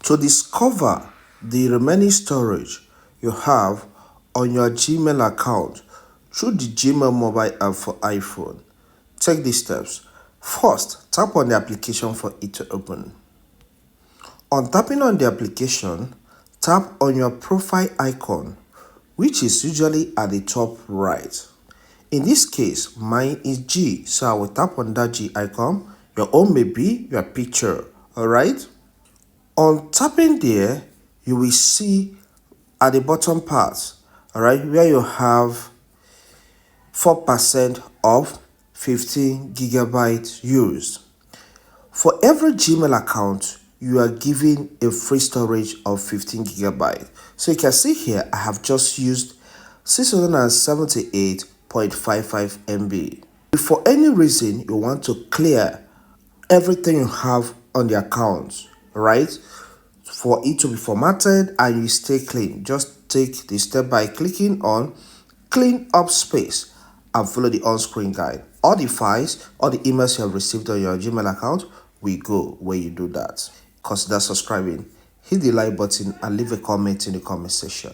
To discover the remaining storage you have on your Gmail account through the Gmail mobile app for iPhone, take these steps. First, tap on the application for it to open. On tapping on the application, tap on your profile icon, which is usually at the top right. In this case, mine is G, so I will tap on that G icon. Your own may be your picture, alright? On tapping there, you will see at the bottom part, alright, where you have 4% of 15 gigabytes used. For every Gmail account, you are given a free storage of 15 gigabytes. So you can see here, I have just used 678.55 MB. If for any reason you want to clear everything you have on the account, right, for it to be formatted and you stay clean, just take the step by clicking on clean up space and follow the on-screen guide. All the files, all the emails you have received on your Gmail account will go when you do that. Consider subscribing, hit the like button and leave a comment in the comment section.